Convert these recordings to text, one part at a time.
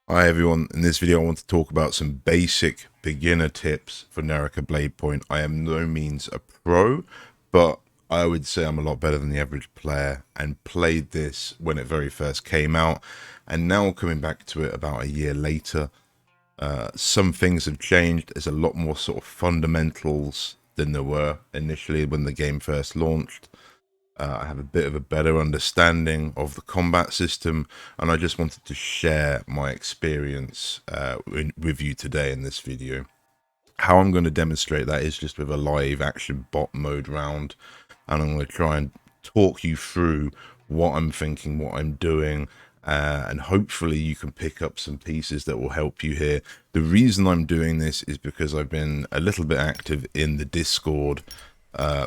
Hi everyone, in this video I want to talk about some basic beginner tips for Naraka Bladepoint. I am no means a pro, but I would say I'm a lot better than the average player and played this when it very first came out, and now coming back to it about a year later, some things have changed. There's a lot more sort of fundamentals than there were initially when the game first launched. I have a bit of a better understanding of the combat system, and I just wanted to share my experience with you today in this video. How I'm going to demonstrate that is just with a live action bot mode round, and I'm going to try and talk you through what I'm thinking, what I'm doing, and hopefully you can pick up some pieces that will help you here. The reason I'm doing this is because I've been a little bit active in the Discord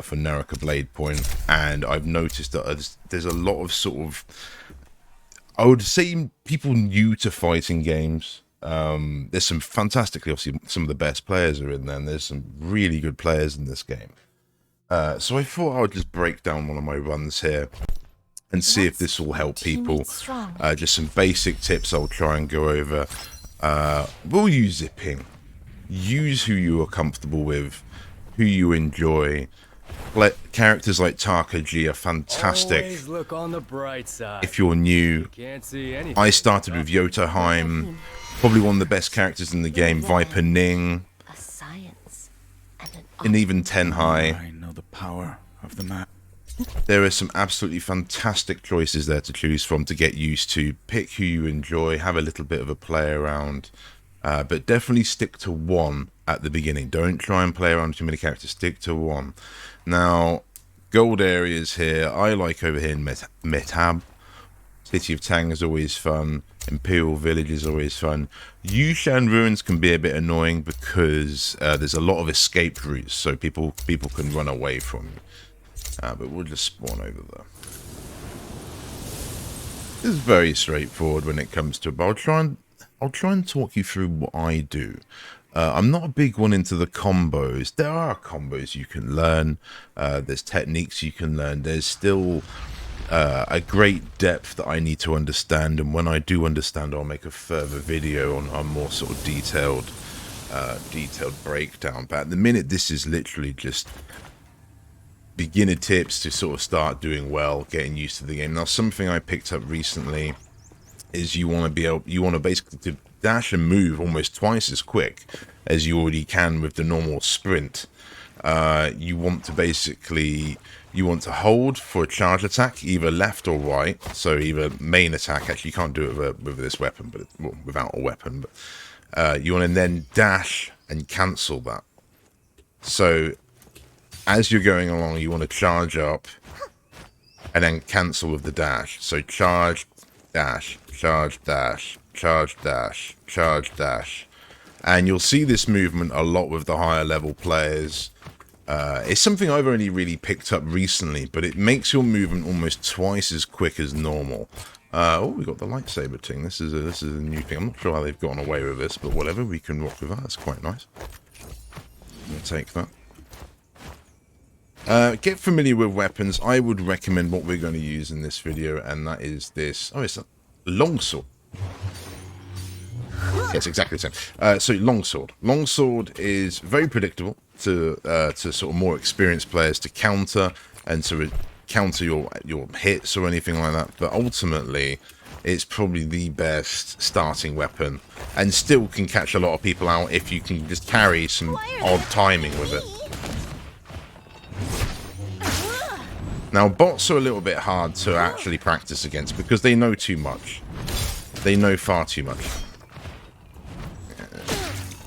for Naraka Bladepoint, and I've noticed that there's a lot of sort of, I would say, people new to fighting games. There's some fantastically, obviously, some of the best players are in there, and there's some really good players in this game. So I thought I would just break down one of my runs here and see if this will help people. Just some basic tips I'll try and go over. We'll use zipping. Use who you are comfortable with, who you enjoy. Characters like Taka G are fantastic. Always look on the bright side. If you're new, Can't see anything. I started with Yotoheim, probably one of the best characters in the game, Viper Ning, A science and even Tenhai. I know the power of the map. There are some absolutely fantastic choices there to choose from to get used to. Pick who you enjoy, have a little bit of a play around, but definitely stick to one at the beginning. Don't try and play around too many characters, stick to one. Now, gold areas here, I like over here in Metab. City of Tang is always fun. Imperial Village is always fun. Yushan Ruins can be a bit annoying because there's a lot of escape routes, so people can run away from you. But we'll just spawn over there. This is very straightforward when it comes to it, but I'll try and talk you through what I do. I'm not a big one into the combos. There are combos you can learn. There's techniques you can learn. There's still a great depth that I need to understand, and when I do understand, I'll make a further video on a more sort of detailed breakdown. But at the minute, this is literally just beginner tips to sort of start doing well, getting used to the game. Now, something I picked up recently is you want to basically to dash and move almost twice as quick as you already can with the normal sprint. You want to hold for a charge attack, either left or right. So either main attack. Actually, you can't do it with this weapon, but well, without a weapon. But you want to then dash and cancel that. So as you're going along, you want to charge up and then cancel with the dash. So charge, dash, charge, dash, charge, dash, charge, dash. And you'll see this movement a lot with the higher level players. It's something I've only really picked up recently, but it makes your movement almost twice as quick as normal. Oh, we got the lightsaber thing. This is a new thing. I'm not sure how they've gotten away with this, but whatever, we can rock with that. That's quite nice. I'm gonna take that. Get familiar with weapons. I would recommend what we're going to use in this video, and that is this. Oh, it's a longsword. Yes, exactly the same. So longsword. Longsword is very predictable to sort of more experienced players to counter and to counter your hits or anything like that. But ultimately, it's probably the best starting weapon, and still can catch a lot of people out if you can just carry some odd timing with it. Now, bots are a little bit hard to actually practice against because they know too much. They know far too much.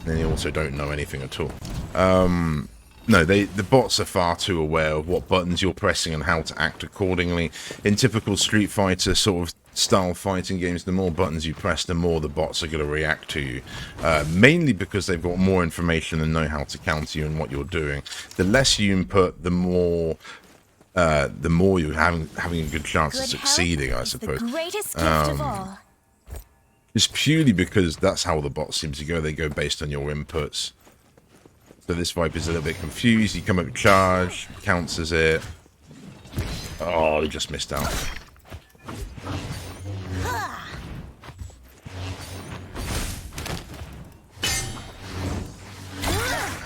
And they also don't know anything at all. No, the bots are far too aware of what buttons you're pressing and how to act accordingly. In typical Street Fighter sort of style fighting games, the more buttons you press, the more the bots are going to react to you. Mainly because they've got more information and know how to counter you and what you're doing. The less you input, the more you're having a good chance of succeeding, I suppose. The greatest gift of all. Just purely because that's how the bots seem to go. They go based on your inputs. So this Viper's a little bit confused. You come up with charge, counters it. Oh, he just missed out.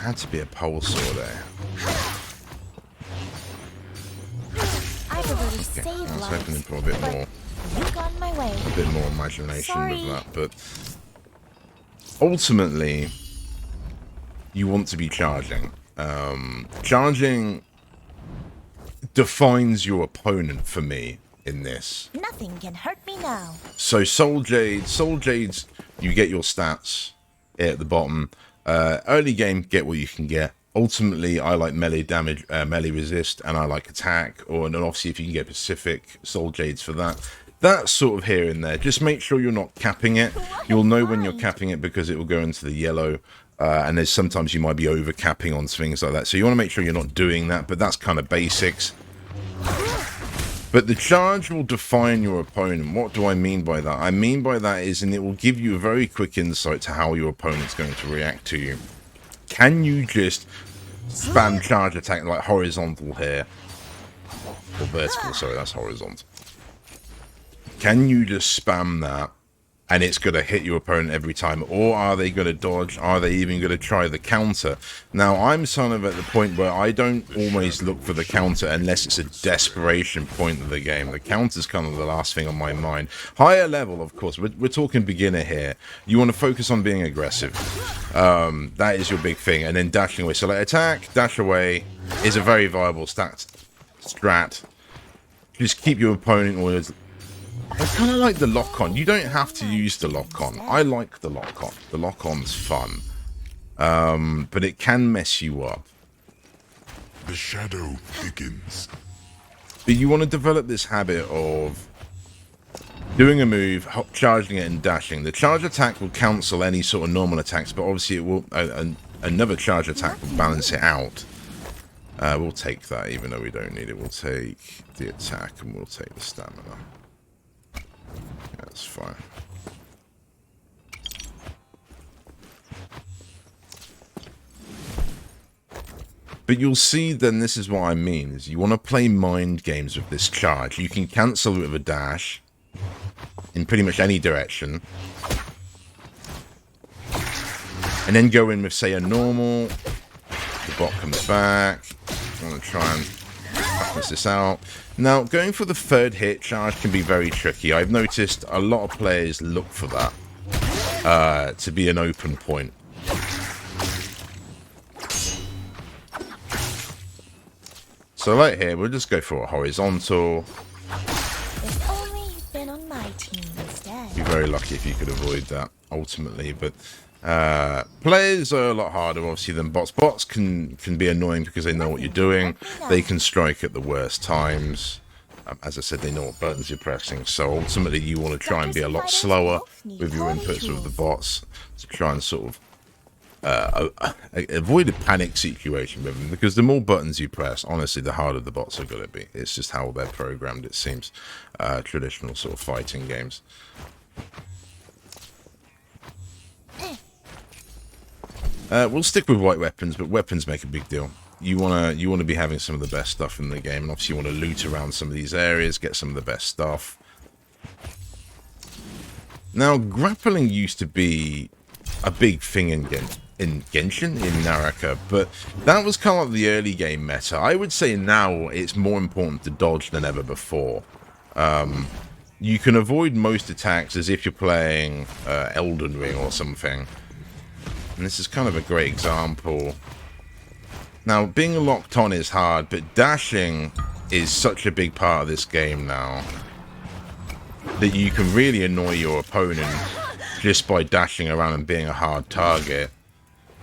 had to be a pole saw there. I've already Okay, saved I was lives, hoping for a bit but more. you got in my way. A bit more imagination Sorry. with that, but ultimately, you want to be charging. Charging defines your opponent for me in this. Nothing can hurt me now. So Soul Jades, you get your stats here at the bottom. Early game, get what you can get. Ultimately, I like melee damage, melee resist, and I like attack. And obviously, if you can get Pacific Soul Jades for that. That's sort of here and there. Just make sure you're not capping it. You'll know when you're capping it because it will go into the yellow. And there's sometimes you might be over capping on things like that. So you want to make sure you're not doing that. But that's kind of basics. But the charge will define your opponent. What do I mean by that? I mean by that is, and it will give you a very quick insight to how your opponent's going to react to you. Can you just spam charge attack like horizontal here? Or vertical, sorry, that's horizontal. Can you just spam that and it's going to hit your opponent every time? Or are they going to dodge? Are they even going to try the counter? Now, I'm sort of at the point where I don't always look for the counter unless it's a desperation point of the game. The counter's kind of the last thing on my mind. Higher level, of course. We're talking beginner here. You want to focus on being aggressive. That is your big thing. And then dashing away. So like attack, dash away is a very viable strat. Just keep your opponent always... I kind of like the lock-on. You don't have to use the lock-on. I like the lock-on. The lock-on's fun. But it can mess you up. The shadow thickens. But you want to develop this habit of doing a move, charging it and dashing. The charge attack will cancel any sort of normal attacks, but obviously it will another charge attack will balance it out. We'll take that even though we don't need it. We'll take the attack and we'll take the stamina. That's fine. But you'll see then this is what I mean, is you want to play mind games with this charge. You can cancel it with a dash in pretty much any direction. And then go in with, say, a normal. The bot comes back. I'm going to try and practice this out. Now, going for the third hit charge can be very tricky. I've noticed a lot of players look for that to be an open point. So right here, we'll just go for a horizontal. If only you'd been on my team instead. Be very lucky if you could avoid that, ultimately. But players are a lot harder, obviously, than bots. Bots can be annoying because they know what you're doing. They can strike at the worst times. As I said, they know what buttons you're pressing. So ultimately, you want to try and be a lot slower with your inputs with the bots to try and sort of avoid a panic situation with them. Because the more buttons you press, honestly, the harder the bots are going to be. It's just how they're programmed, it seems. Traditional sort of fighting games. We'll stick with white weapons, but weapons make a big deal. You wanna be having some of the best stuff in the game, and obviously you want to loot around some of these areas, get some of the best stuff. Now, grappling used to be a big thing in Genshin, in Naraka, but that was kind of like the early game meta. I would say now it's more important to dodge than ever before. You can avoid most attacks as if you're playing Elden Ring or something. And this is kind of a great example. Now, being locked on is hard, but dashing is such a big part of this game now that you can really annoy your opponent just by dashing around and being a hard target.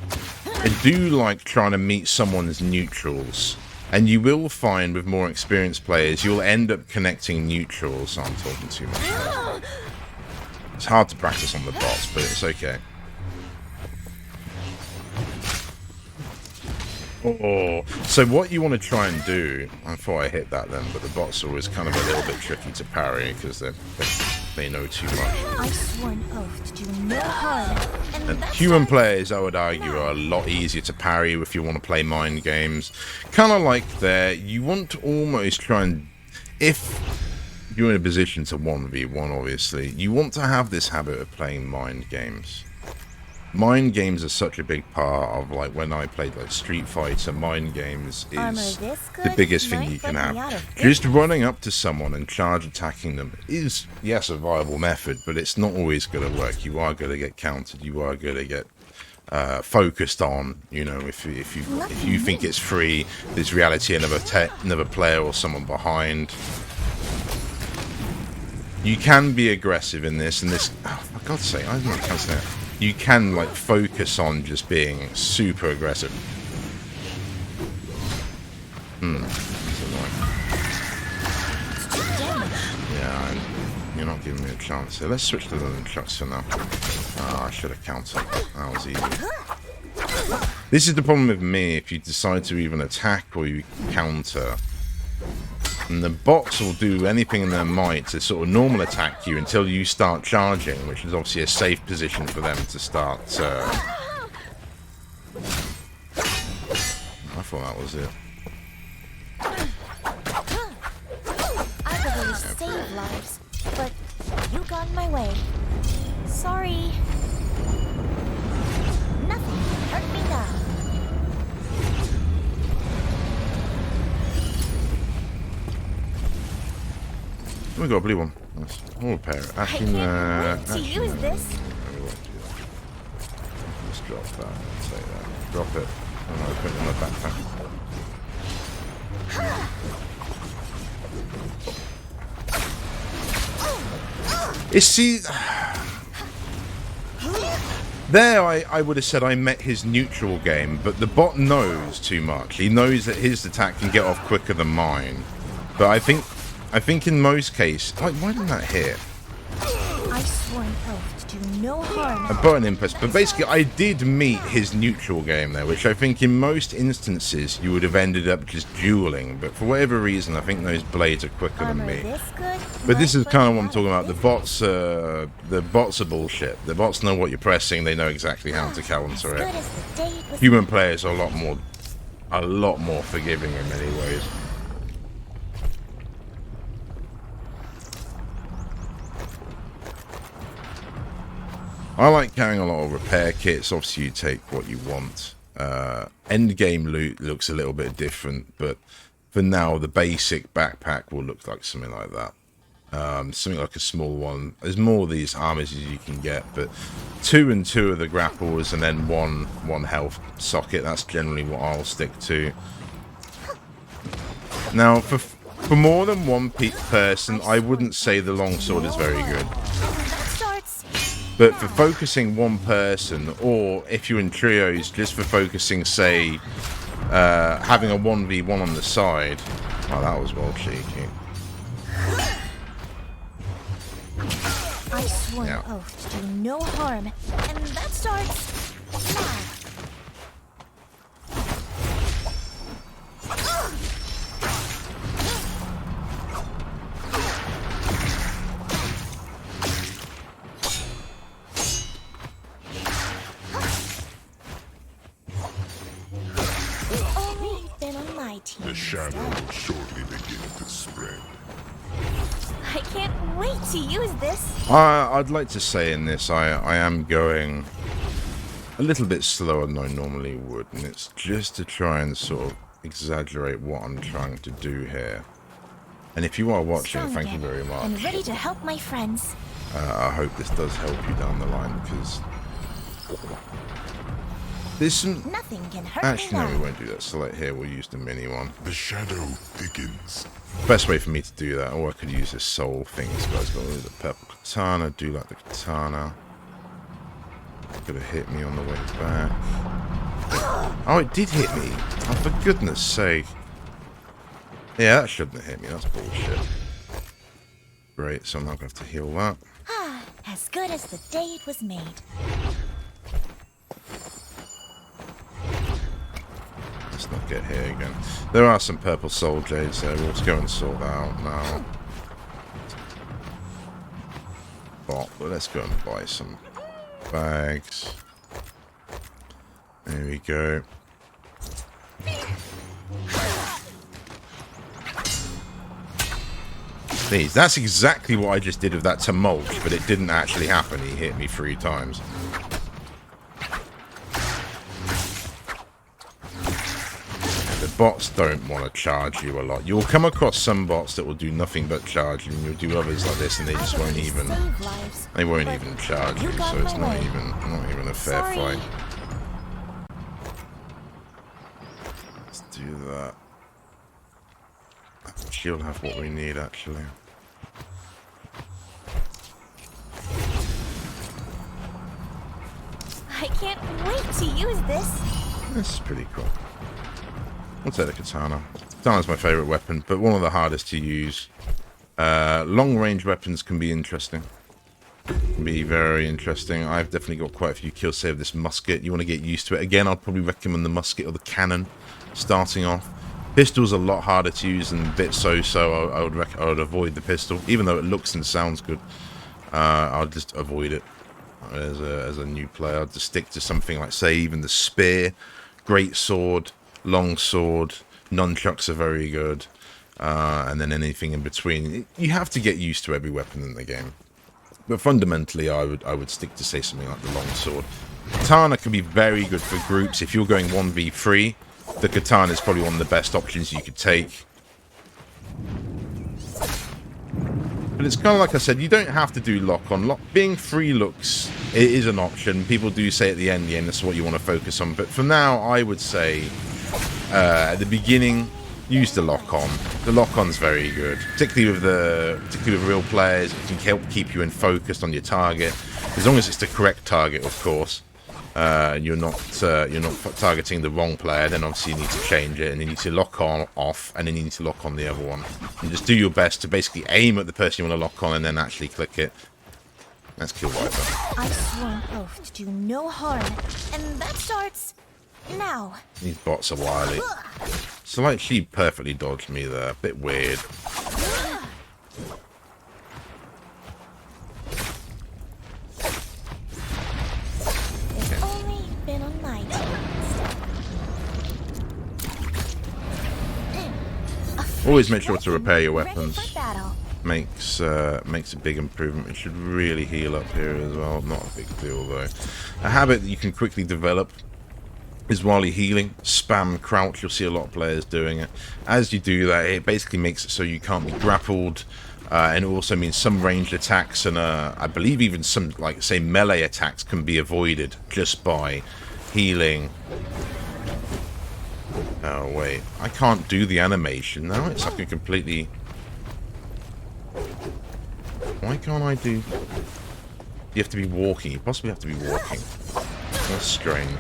I do like trying to meet someone's neutrals, and you will find with more experienced players you'll end up connecting neutrals. I'm talking too much now. It's hard to practice on the bots, but it's okay. Oh, so what you want to try and do, I thought I hit that then, but the bots are always kind of a little bit tricky to parry because they know too much. I swore an oath to do no harm. And human players, I would argue, are a lot easier to parry if you want to play mind games. Kind of like there, you want to almost try and, if you're in a position to 1v1, obviously, you want to have this habit of playing mind games. mind games are such a big part of, like, when I played like Street Fighter, mind games is the biggest thing you can have. Just running up to someone and charge attacking them is, yes, a viable method, but it's not always going to work. You are going to get countered. You are going to get focused on. You know, if you think it's free, there's reality another player or someone behind. You can be aggressive in this, and this. Oh, for God's sake, I'm not counting it. You can, like, focus on just being super aggressive. That's annoying. Yeah, you're not giving me a chance here. Let's switch to the nunchucks for now. I should have countered. That was easy. This is the problem with me. If you decide to even attack or you counter, and the bots will do anything in their might to sort of normal attack you until you start charging, which is obviously a safe position for them to start. I thought that was it. I could really save lives, but you got in my way. Sorry. Nothing can hurt me now. We got a blue one. Nice. We'll repair it. Actually, To use this. we won't do that. Let's drop that. I'll say that. Drop it. And I'll put it in my backpack. See, there I would have said I met his neutral game, but the bot knows too much. He knows that his attack can get off quicker than mine. But I think in most cases, like, why didn't that hit? I swore an oath to do no harm. A button impulse, but basically I did meet his neutral game there, which I think in most instances you would have ended up just dueling, but for whatever reason I think those blades are quicker than me. But this is kind of what I'm talking about. The bots are bullshit. The bots know what you're pressing, they know exactly how to counter it. Human players are a lot more forgiving in many ways. I like carrying a lot of repair kits. Obviously, you take what you want. End game loot looks a little bit different, but for now, the basic backpack will look like something like that. Something like a small one. There's more of these armors as you can get, but 2 and 2 of the grapples, and then one health socket. That's generally what I'll stick to. Now, for more than one person, I wouldn't say the longsword is very good. But for focusing one person, or if you're in trios, just for focusing, say, having a 1v1 on the side. Oh, that was well cheeky. I swore an oath to do no harm, and that starts now. The shadow will shortly begin to spread. I can't wait to use this. I'd like to say in this, I am going a little bit slower than I normally would, and it's just to try and sort of exaggerate what I'm trying to do here. And if you are watching, thank you very much. I'm ready to help my friends. I hope this does help you down the line, because there's some... Nothing can hurt Actually, me no, now. we won't do that. Select here, we'll use the mini one. The shadow thickens. Best way for me to do that, or I could use this soul thing. This guy's got the purple katana. Do like the katana. Could have hit me on the way back. Oh, it did hit me. Oh, for goodness sake. Yeah, that shouldn't have hit me. That's bullshit. Great, so I'm not going to have to heal that. As good as the day it was made. Let's not get here again. There are some purple soul jades there. We'll just go and sort that out now. But let's go and buy some bags. There we go. Please, that's exactly what I just did with that to mulch, but it didn't actually happen. He hit me 3 times. bots don't want to charge you a lot. You'll come across some bots that will do nothing but charge you, and you'll do others like this, and they just won't even. They won't even charge you, so it's not even a fair fight. Let's do that. She'll have what we need, actually. I can't wait to use this. This is pretty cool. I'll take the katana. Katana's my favourite weapon, but one of the hardest to use. Long-range weapons can be interesting. Can be very interesting. I've definitely got quite a few kills saved with this musket. You want to get used to it. Again, I'd probably recommend the musket or the cannon starting off. Pistol's a lot harder to use and a bit so-so. I would avoid the pistol, even though it looks and sounds good. I'll just avoid it as a new player. I'll just stick to something like, say, even the spear, great sword, long sword. Nunchucks are very good, and then anything in between. You have to get used to every weapon in the game, but fundamentally, I would stick to, say, something like the long sword. Katana can be very good for groups. If you're going 1v3, the katana is probably one of the best options you could take. But it's kind of like I said, you don't have to do lock-on. Being free looks, it is an option. People do say at the end, that's what you want to focus on. But for now, I would say at the beginning, use the lock-on. The lock-on's very good, particularly with real players. It can help keep you in focused on your target, as long as it's the correct target, of course. You're not targeting the wrong player. Then obviously you need to change it, and you need to lock on off, and then you need to lock on the other one. And just do your best to basically aim at the person you want to lock on, and then actually click it. Let's kill Viper. I swore an oath to do no harm, and that starts now. These bots are wily. So like she perfectly dodged me there. A bit weird. If only you'd been on my team instead. Always make sure to repair your weapons. Ready for battle. Makes a big improvement. It should really heal up here as well. Not a big deal though. A habit that you can quickly develop is while you're healing, spam crouch. You'll see a lot of players doing it. As you do that, it basically makes it so you can't be grappled, and it also means some ranged attacks and I believe even some, like, say, melee attacks can be avoided just by healing. Oh wait, I can't do the animation now. It's like a completely. Why can't I do? You have to be walking. You possibly have to be walking. That's strange.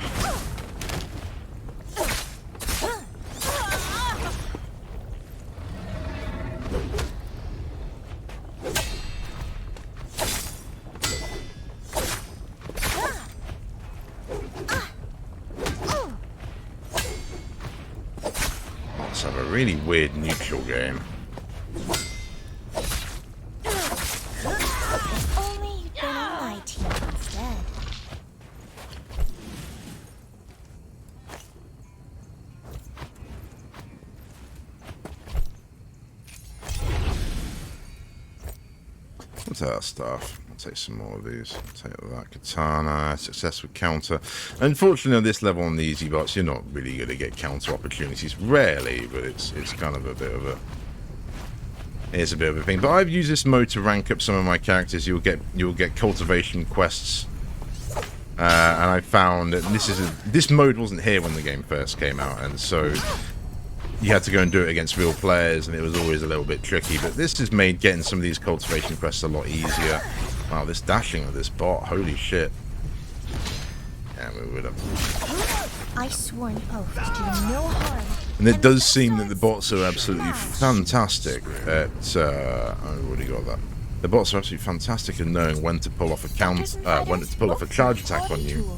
Let's have a really weird neutral game. If only you'd been on my team instead. What's our stuff? I'll take some more of these. I'll take that katana, successful counter. Unfortunately, on this level on the easy bots, you're not really going to get counter opportunities. Rarely, but it's kind of a bit of a. It's a bit of a thing. But I've used this mode to rank up some of my characters. You'll get cultivation quests, and I found that this mode wasn't here when the game first came out, and so you had to go and do it against real players, and it was always a little bit tricky. But this has made getting some of these cultivation quests a lot easier. Wow, this dashing of this bot, holy shit! Yeah, we would have. I swore an oath to do no harm. And it does seem that the bots are absolutely fantastic at. I've already got that. The bots are absolutely fantastic at knowing when to pull off a when to pull off a charge attack on you,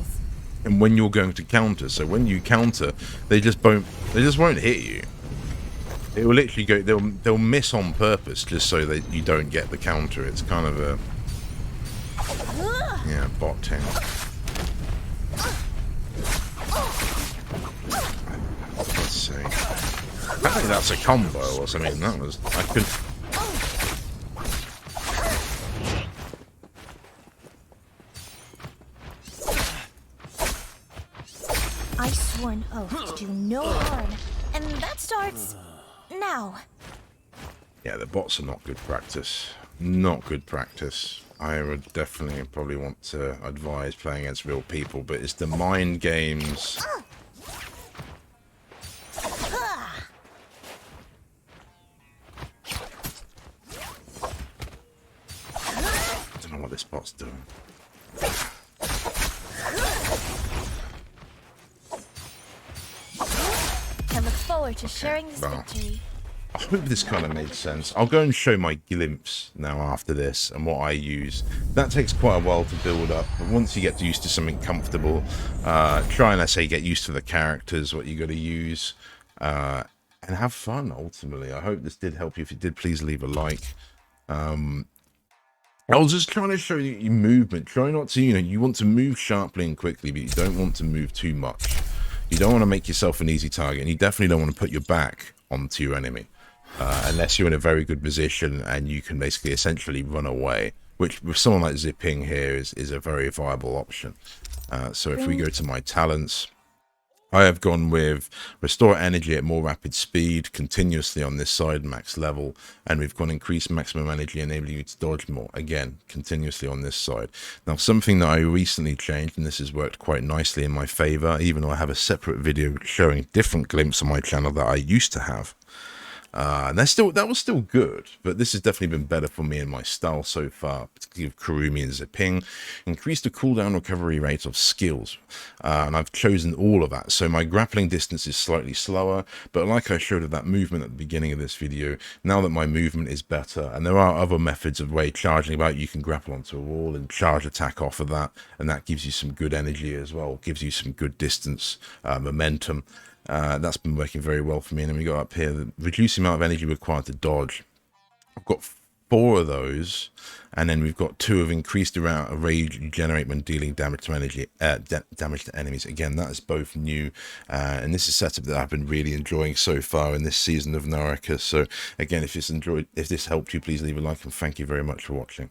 and when you're going to counter. So when you counter, they just won't hit you. It will literally go. They'll miss on purpose just so that you don't get the counter. It's kind of a bot tank. Let's see. I think that's a combo or something. That was. I could. I swore an oath to do no harm, And that starts now. Yeah, the bots are not good practice. Not good practice. I would definitely probably want to advise playing against real people, but it's the mind games. I don't know what this bot's doing. I look forward to sharing this well. victory. I hope this kind of made sense. I'll go and show my glimpse now after this and what I use. That takes quite a while to build up, but once you get used to something comfortable, try and, I say, get used to the characters, what you got to use, and have fun, ultimately. I hope this did help you. If it did, please leave a like. I was just trying to show you movement. Try not to, you want to move sharply and quickly, but you don't want to move too much. You don't want to make yourself an easy target, and you definitely don't want to put your back onto your enemy. Unless you're in a very good position and you can basically essentially run away, which with someone like Zipping here is a very viable option. So if we go to my talents, I have gone with restore energy at more rapid speed continuously on this side, max level, and we've gone increase maximum energy, enabling you to dodge more, again, continuously on this side. Now, something that I recently changed, and this has worked quite nicely in my favor, even though I have a separate video showing different glimpses on my channel that I used to have. And that was still good, but this has definitely been better for me and my style so far, particularly with Kurumi and Zipping. Increase the cooldown recovery rate of skills, and I've chosen all of that. So my grappling distance is slightly slower, but like I showed of that movement at the beginning of this video, now that my movement is better, and there are other methods of way charging about, you can grapple onto a wall and charge attack off of that, and that gives you some good energy as well, gives you some good distance, momentum. That's been working very well for me. And then we got up here, the reduced amount of energy required to dodge. I've got 4 of those, and then we've got 2 of increased amount of rage you generate when dealing damage to energy, damage to enemies. Again, that is both new, and this is a setup that I've been really enjoying so far in this season of Naraka. So again, if this helped you, please leave a like, and thank you very much for watching.